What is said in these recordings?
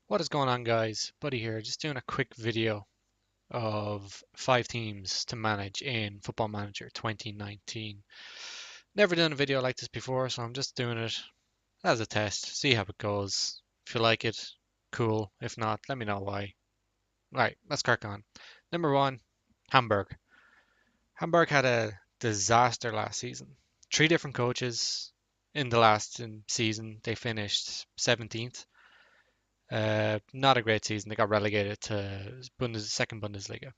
What is going on, guys? Buddy here, just doing a quick video of 5 teams to manage in Football Manager 2019. Never done a video like this before, so I'm just doing it as a test, see how it goes. If you like it, cool. If not, let me know why. Right, let's crack on. Number one, Hamburg. Hamburg had a disaster last season. Three different coaches in the last season. They finished 17th. Not a great season. They got relegated to second Bundesliga.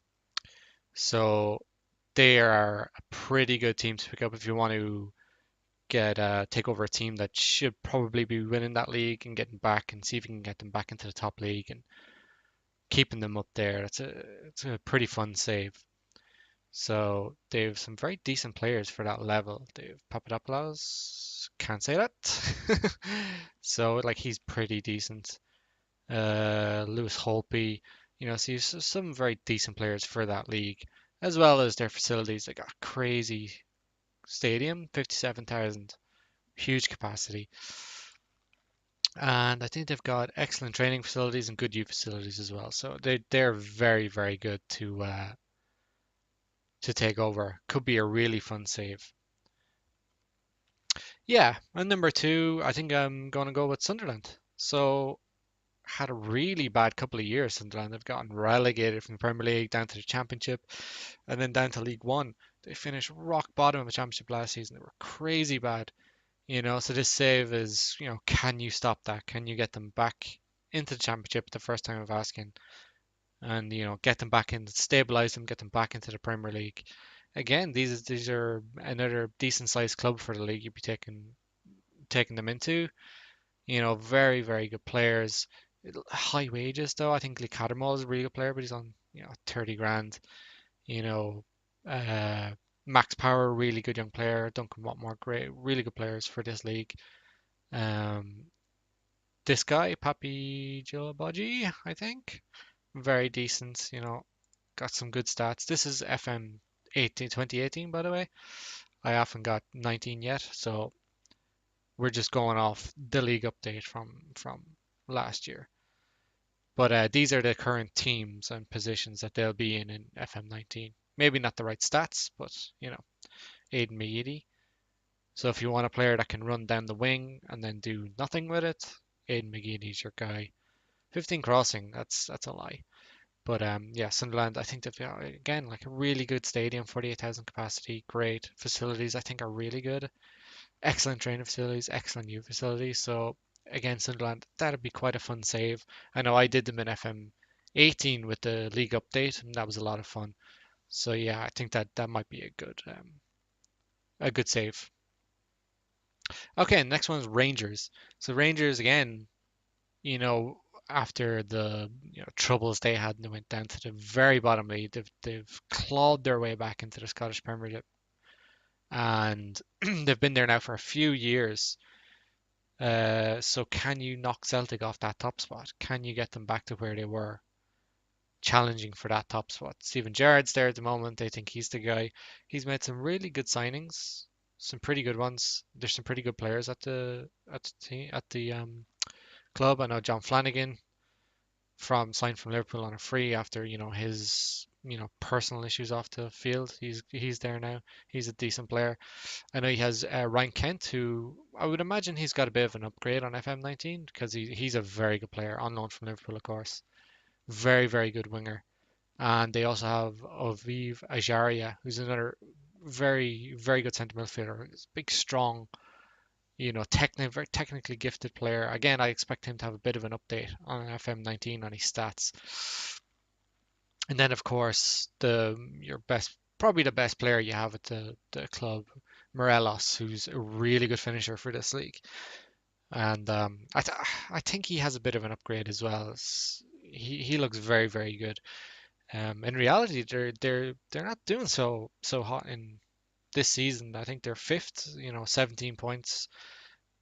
So they are a pretty good team to pick up if you want to get take over a team that should probably be winning that league and getting back and see if you can get them back into the top league and keeping them up there. It's a pretty fun save. So they have some very decent players for that level. They have Papadopoulos, can't say that. So like he's pretty decent. Lewis Holtby, so some very decent players for that league, as well as their facilities. They got a crazy stadium, 57,000, huge capacity, and I think they've got excellent training facilities and good youth facilities as well. So they're very very good to take over. Could be a really fun save. Yeah, and number two, I think I'm gonna go with Sunderland. So had a really bad couple of years. Sunderland have gotten relegated from the Premier League down to the Championship and then down to League One. They finished rock bottom of the Championship last season. They were crazy bad, So this save is, can you stop that? Can you get them back into the Championship the first time of asking, and get them back in, stabilize them, get them back into the Premier League. Again, these are another decent sized club for the league you'd be taking them into. Very, very good players. High wages though. I think Lee Cattermole is a really good player, but he's on, 30 grand. You know, uh, Max Power, really good young player. Duncan Watmore, great, really good players for this league. Um, this guy, Papi Djilobodji, I think, very decent. Got some good stats. This is FM 2018, by the way. I haven't got 19 yet, so we're just going off the league update from last year. But these are the current teams and positions that they'll be in FM19. Maybe not the right stats, but Aiden McGeady. So if you want a player that can run down the wing and then do nothing with it, Aiden McGeady's your guy. 15 crossing, that's a lie. But yeah, Sunderland, I think they've got, again, like a really good stadium, 48,000 capacity, great facilities. I think are really good. Excellent training facilities, excellent youth facilities. So again, Sunderland, that'd be quite a fun save. I know I did them in FM 18 with the league update, and that was a lot of fun. So yeah, I think that might be a good save. Okay, next one is Rangers. So Rangers again, you know, after the troubles they had and they went down to the very bottom league, they've clawed their way back into the Scottish Premiership, and they've been there now for a few years. So can you knock Celtic off that top spot? Can you get them back to where they were, challenging for that top spot? Stephen Gerrard's there at the moment. They think he's the guy. He's made some really good signings, some pretty good ones. There's some pretty good players at the club. I know John Flanagan from signed from Liverpool on a free after his personal issues off the field. He's there now. He's a decent player. I know he has Ryan Kent, who I would imagine he's got a bit of an upgrade on FM19 because he's a very good player on loan from Liverpool, of course. Very, very good winger. And they also have Oviv Ajaria, who's another very, very good centre midfielder. He's big, strong, very technically gifted player. Again, I expect him to have a bit of an update on FM19 on his stats. And then, of course, probably the best player you have at the club, Morelos, who's a really good finisher for this league. And I think he has a bit of an upgrade as well. He looks very, very good. In reality, they're not doing so hot in this season. I think they're fifth, 17 points.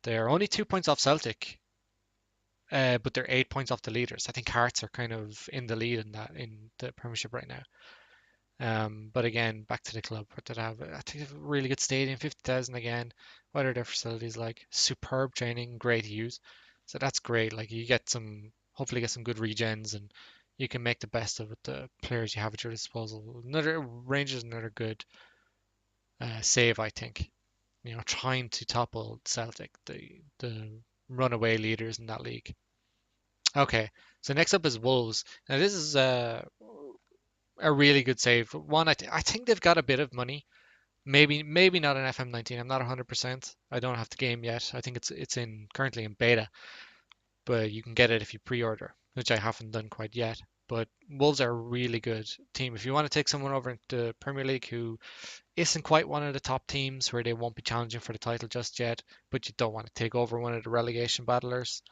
They're only 2 points off Celtic, but they're 8 points off the leaders. I think Hearts are kind of in the lead in the Premiership right now. But again, back to the club. What did I have? I think they have a really good stadium, 50,000 again. What are their facilities like? Superb training, great use. So that's great. Like you get some hopefully get some good regens, and you can make the best of it, the players you have at your disposal. Another Rangers, another good save, I think. Trying to topple Celtic, the runaway leaders in that league. Okay, so next up is Wolves. Now this is a really good save. One, I think they've got a bit of money. Maybe not an FM19. I'm not 100%. I don't have the game yet. I think it's in currently in beta, but you can get it if you pre-order, which I haven't done quite yet. But Wolves are a really good team. If you want to take someone over into Premier League who isn't quite one of the top teams where they won't be challenging for the title just yet, but you don't want to take over one of the relegation battlers,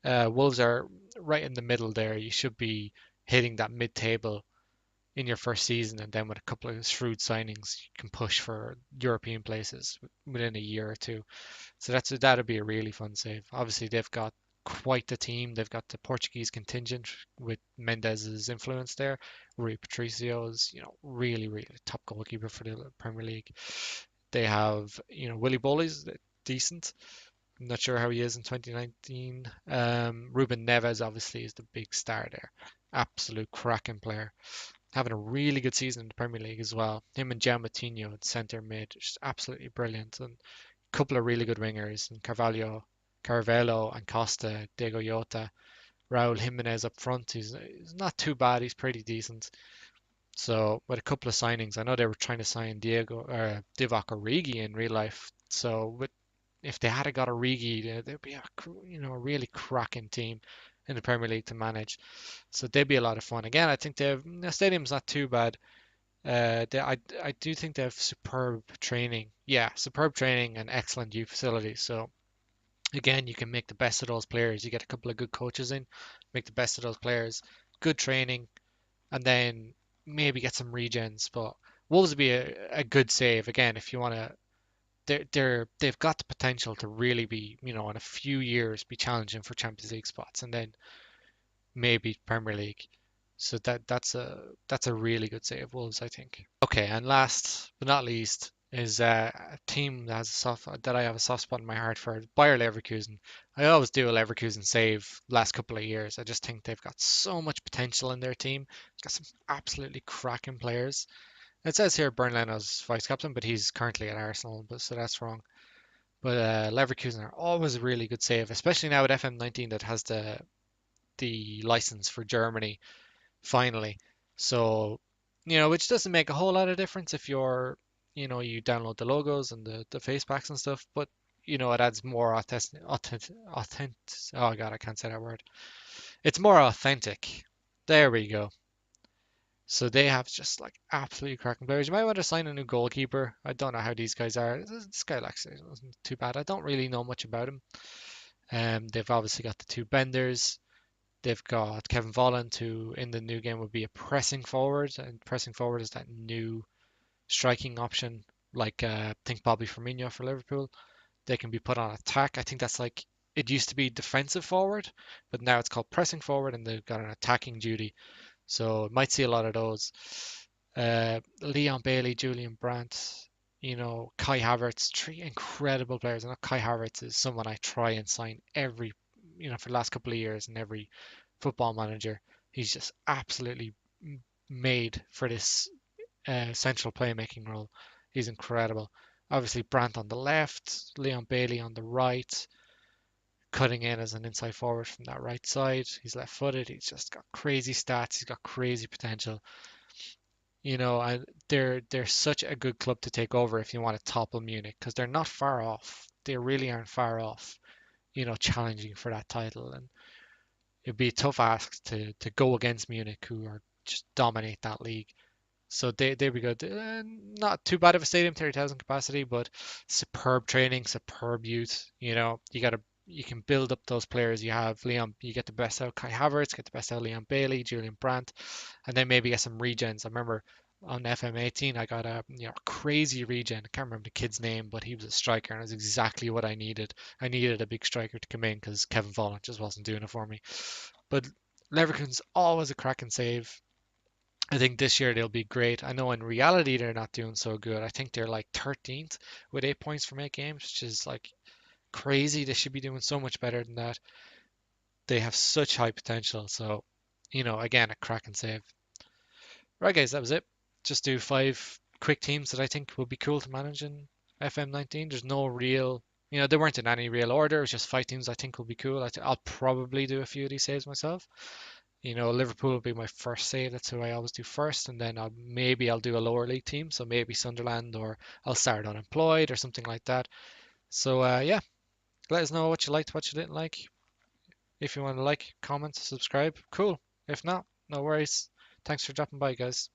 Wolves are right in the middle there. You should be hitting that mid-table in your first season, and then with a couple of shrewd signings, you can push for European places within a year or two. So that'd be a really fun save. Obviously, they've got quite the team. They've got the Portuguese contingent with Mendez's influence there. Rui Patricio is, really, really top goalkeeper for the Premier League. They have, Willy Bolly's decent. I'm not sure how he is in 2019. Ruben Neves obviously is the big star there. Absolute cracking player. Having a really good season in the Premier League as well. Him and Gian Coutinho at centre mid, just absolutely brilliant. And a couple of really good wingers, and Carvalho and Costa, Diego Jota, Raul Jimenez up front. He's not too bad. He's pretty decent. So with a couple of signings, I know they were trying to sign Divock Origi in real life. So if they had got Origi, there'd be a really cracking team in the Premier League to manage. So they'd be a lot of fun. Again, I think the stadium's not too bad. I do think they have superb training. Yeah, superb training and excellent youth facilities. So again, you can make the best of those players. You get a couple of good coaches in, make the best of those players, good training, and then maybe get some regens. But Wolves would be a good save again if you want to. They've got the potential to really be, in a few years, be challenging for Champions League spots, and then maybe Premier League. So that's a really good save, Wolves, I think. Okay, and last but not least is a team that I have a soft spot in my heart for, Bayer Leverkusen. I always do a Leverkusen save last couple of years. I just think they've got so much potential in their team. Got some absolutely cracking players. It says here Bernd Leno's vice captain, but he's currently at Arsenal, so that's wrong. But Leverkusen are always a really good save, especially now with FM19 that has the license for Germany finally. So, which doesn't make a whole lot of difference if you download the logos and the face packs and stuff, but it adds more authentic. Oh God, I can't say that word. It's more authentic. There we go. So they have just like absolutely cracking players. You might want to sign a new goalkeeper. I don't know how these guys are. This guy actually wasn't too bad. I don't really know much about him. They've obviously got the two benders. They've got Kevin Volland, who in the new game would be a pressing forward, and pressing forward is that new striking option, like think Bobby Firmino for Liverpool. They can be put on attack. I think that's like it used to be defensive forward, but now it's called pressing forward, and they've got an attacking duty. So might see a lot of those. Leon Bailey, Julian Brandt, Kai Havertz, three incredible players. I know Kai Havertz is someone I try and sign for the last couple of years in every football manager. He's just absolutely made for this central playmaking role. He's incredible. Obviously, Brandt on the left, Leon Bailey on the right, cutting in as an inside forward from that right side. He's left footed. He's just got crazy stats. He's got crazy potential. And they're such a good club to take over if you want to topple Munich because they're not far off. They really aren't far off, challenging for that title. And it'd be a tough ask to go against Munich, who are just dominate that league. So there we go. Not too bad of a stadium, 30,000 capacity, but superb training, superb youth. You can build up those players. You have Leon, you get the best out of Kai Havertz, get the best out of Leon Bailey, Julian Brandt, and then maybe get some regens. I remember on FM18 I got a crazy regen. I can't remember the kid's name, but he was a striker, and it was exactly what I needed. I needed a big striker to come in because Kevin Volland just wasn't doing it for me. But Leverkusen's always a cracking save. I think this year they'll be great. I know in reality they're not doing so good. I think they're like 13th with 8 points from 8 games, which is like crazy. They should be doing so much better than that. They have such high potential. So, again, a cracking save. Right, guys, that was it. Just do five quick teams that I think would be cool to manage in FM19. There's no real, they weren't in any real order. It was just five teams I think will be cool. I'll probably do a few of these saves myself. Liverpool will be my first save. That's who I always do first, and then I'll do a lower league team. So maybe Sunderland, or I'll start unemployed or something like that. So yeah, let us know what you liked, what you didn't like. If you want to like, comment, subscribe, cool. If not, no worries. Thanks for dropping by, guys.